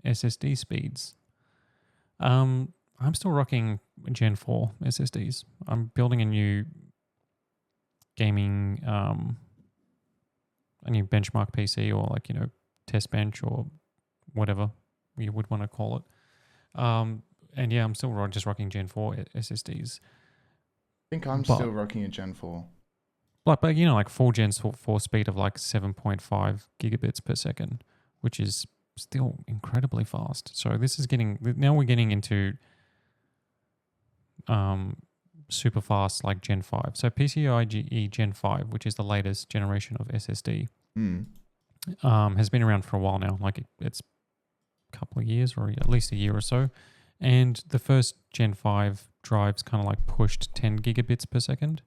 SSD speeds. I'm still rocking Gen 4 SSDs. I'm building a new gaming, a new benchmark PC, or like, test bench or whatever you would want to call it. And yeah, I'm still just rocking Gen 4 SSDs. I think I'm still rocking a Gen 4. But like full Gen 4 speed of like 7.5 gigabits per second, which is still incredibly fast. So this is now we're getting into super fast like Gen 5. So PCIe Gen 5, which is the latest generation of SSD, has been around for a while now. Like it's a couple of years, or at least a year or so. And the first Gen 5 drives kind of like pushed 10 gigabits per second.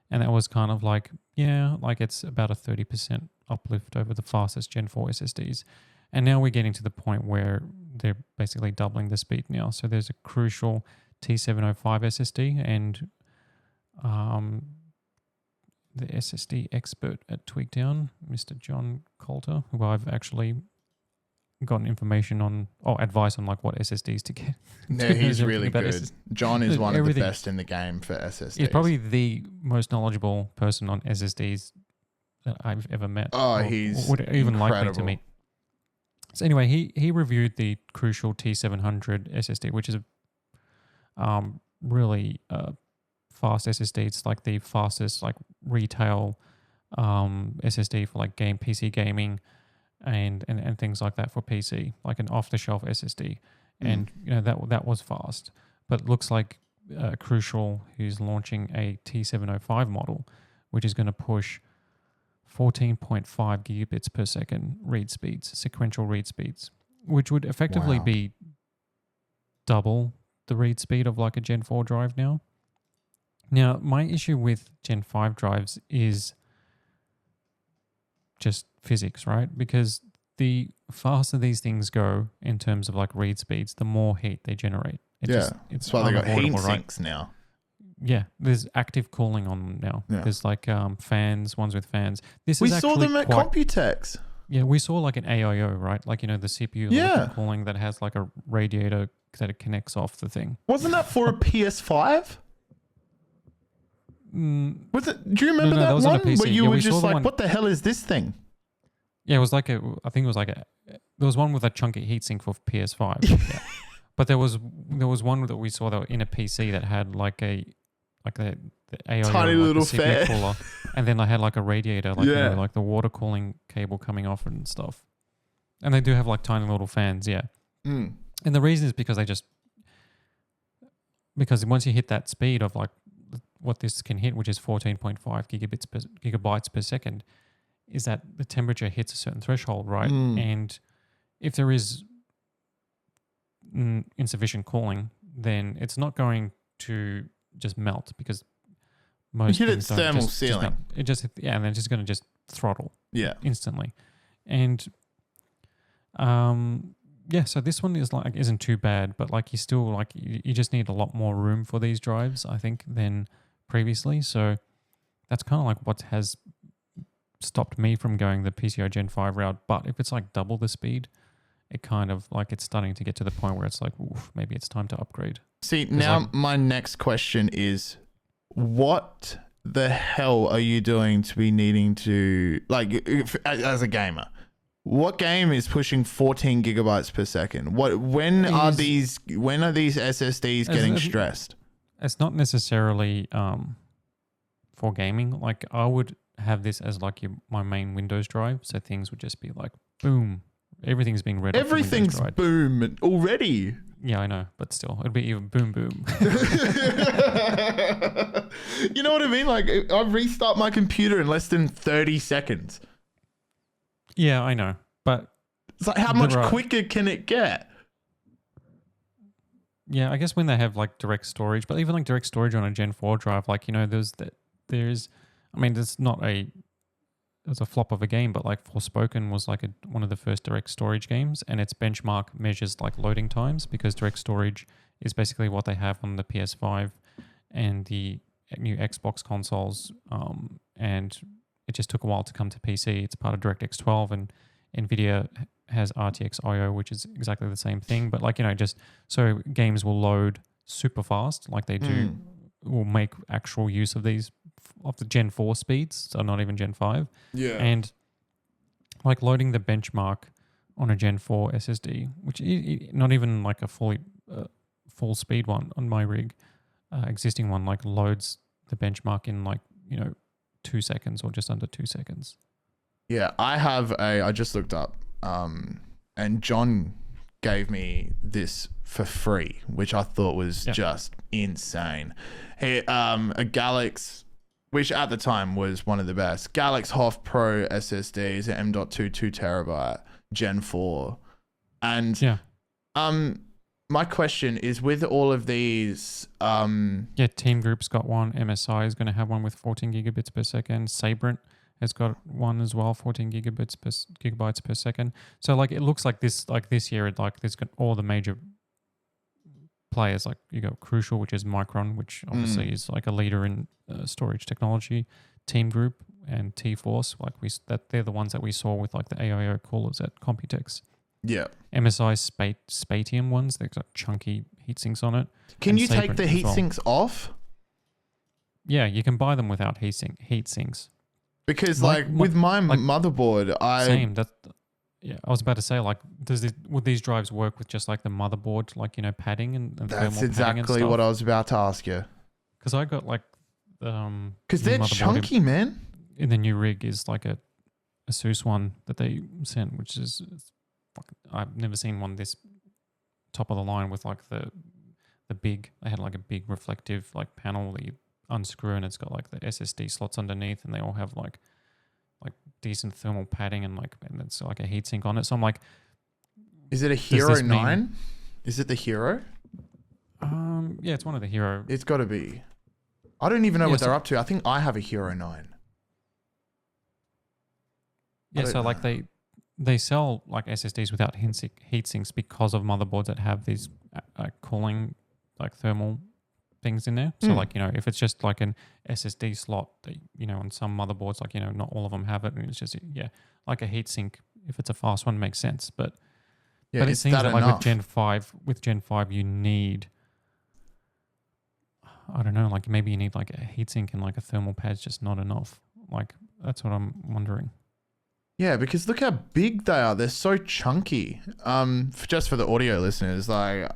And that was kind of like, like it's about a 30% uplift over the fastest Gen 4 SSDs. And now we're getting to the point where they're basically doubling the speed now. So there's a crucial T705 SSD, and the SSD expert at Tweakdown, Mr. John Coulter, who I've actually gotten information on, advice on like what SSDs to get. Yeah, he's really good. John is one of the best in the game for SSDs. He's probably the most knowledgeable person on SSDs that I've ever met. Oh, he's would even incredible. likely to meet. So anyway, he reviewed the crucial T700 SSD, which is a really fast SSD. It's like the fastest like retail SSD for like PC gaming and things like that for PC, like an off-the-shelf SSD. And that was fast. But it looks like Crucial, who's launching a T705 model, which is going to push 14.5 gigabits per second read speeds, sequential read speeds, which would effectively be double the read speed of like a Gen 4 drive now. Now, my issue with Gen 5 drives is just physics, right? Because the faster these things go in terms of like read speeds, the more heat they generate. That's why they got heat sinks now. Yeah, there's active cooling on them now. Yeah. There's like fans, ones with fans. We saw them at Computex. Yeah, we saw like an AIO, right? Like, the CPU liquid cooling that has like a radiator that it connects off the thing. Wasn't that for a PS5? Was it? Do you remember that one where you were just like, "What the hell is this thing?" Yeah, it was like I think it was like there was one with a chunky heatsink for PS5. Yeah. But there was one that we saw that in a PC that had like the AIO, tiny like little fan cooler, and then I had like a radiator, like like the water cooling cable coming off and stuff. And they do have like tiny little fans, yeah. And the reason is because because once you hit that speed of like what this can hit, which is 14.5 gigabytes per second, is that the temperature hits a certain threshold, right? And if there is insufficient cooling, then it's not going to just melt, because most you hit its thermal ceiling. And then it's just going to just throttle instantly. And so this one isn't too bad, but like you just need a lot more room for these drives, I think, than previously. So that's kind of like what has stopped me from going the PCIe Gen 5 route. But if it's like double the speed, it kind of like it's starting to get to the point where it's like, oof, maybe it's time to upgrade. See, now my next question is, what the hell are you doing to be needing to, like, as a gamer, what game is pushing 14 gigabytes per second? When are these SSDs getting stressed? It's not necessarily for gaming. Like, I would have this as like my main Windows drive, so things would just be like boom, everything's being read. Everything's boom already. Yeah, I know, but still, it'd be even boom boom. You know what I mean? Like, I restart my computer in less than 30 seconds. Yeah, I know, but it's like, how much quicker can it get? Yeah, I guess when they have like direct storage, but even like direct storage on a Gen 4 drive, like, there's not it was a flop of a game, but like Forspoken was like one of the first direct storage games, and its benchmark measures like loading times, because direct storage is basically what they have on the PS5 and the new Xbox consoles, and it just took a while to come to PC. It's part of DirectX 12, and NVIDIA has RTX IO, which is exactly the same thing. But like, just so games will load super fast, like they do, will make actual use of these of the Gen 4 speeds, so not even Gen 5. Yeah. And like loading the benchmark on a Gen 4 SSD, which not even like a full speed one on my rig, existing one, like loads the benchmark in like 2 seconds or just under 2 seconds. Yeah, I just looked up, and John gave me this for free, which I thought was just insane. A Galax, which at the time was one of the best, Galax Hof Pro SSDs at M.2 2 terabyte Gen 4. And my question is, with all of these, Team Group's got one. MSI is going to have one with 14 gigabits per second. Sabrent has got one as well, 14 gigabytes per second. So like it looks like this year, like there's got all the major players. Like you got Crucial, which is Micron, which obviously is like a leader in storage technology. Team Group and T-Force, like they're the ones that we saw with like the AIO coolers at Computex. Yeah. MSI Spatium ones, they've got chunky heat sinks on it. Can you take the heat sinks off? Yeah, you can buy them without heat sinks. Because with my motherboard, I was about to say, like, would these drives work with just like the motherboard, like padding and that's exactly what I was about to ask you. Because I got like because they're chunky, man. In the new rig is like a ASUS one that they sent, which is I've never seen one this top of the line with like the big. They had like a big reflective like panel that you unscrew, and it's got like the SSD slots underneath, and they all have like decent thermal padding and it's like a heatsink on it. So I'm like, is it a Hero 9? Is it the Hero? Yeah, it's one of the Hero. It's got to be. I don't even know what they're up to. I think I have a Hero 9. Yeah, so like they sell like SSDs without heat sinks because of motherboards that have these cooling like thermal things in there. So like, if it's just like an SSD slot that, on some motherboards, like, not all of them have it. And it's just, like a heat sink. If it's a fast one, makes sense. But it seems that like with Gen 5, you need, I don't know, like maybe you need like a heat sink and like a thermal pad's just not enough. Like that's what I'm wondering. Yeah, because look how big they are. They're so chunky. Just for the audio listeners, like,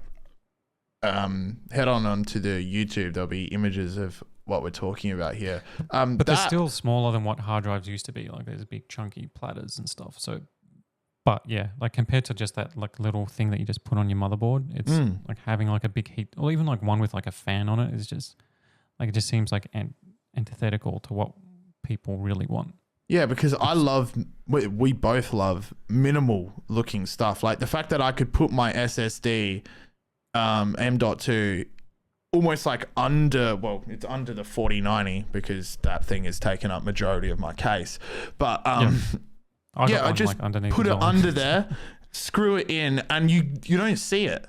head onto the YouTube. There'll be images of what we're talking about here. But they're still smaller than what hard drives used to be. Like there's big chunky platters and stuff. So, but yeah, like compared to just that like little thing that you just put on your motherboard, it's like having like a big heat, or even like one with like a fan on it is just like, it just seems like antithetical to what people really want. Yeah, because we both love minimal looking stuff. Like the fact that I could put my SSD M.2 almost like it's under the 4090 because that thing has taken up majority of my case. But I just like put it under there, screw it in, and you don't see it.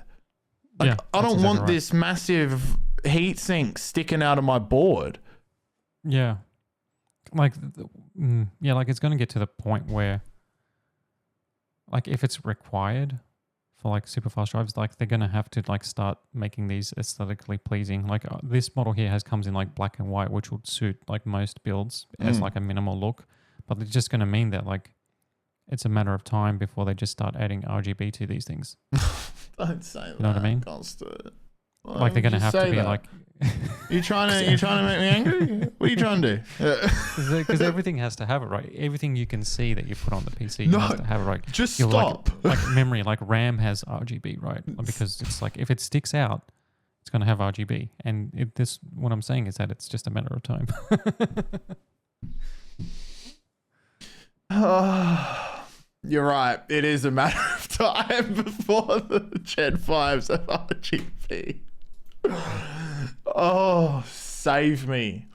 Like, I don't want this massive heat sink sticking out of my board. Yeah. Like, like it's going to get to the point where, like, if it's required for like super fast drives, like they're going to have to like start making these aesthetically pleasing. Like this model here comes in like black and white, which would suit like most builds as like a minimal look. But it's just going to mean that like it's a matter of time before they just start adding RGB to these things. Don't say that. You know what I mean? Constant. Like they're going to have to be that? Like. You trying to make me angry? What are you trying to do? Because everything has to have it, right? Everything you can see that you put on the PC has to have it, right? Just stop. Like memory, like RAM has RGB, right? Because it's like if it sticks out, it's going to have RGB. And what I'm saying is that it's just a matter of time. You're right. It is a matter of time before the Gen 5s have RGB. Oh, save me.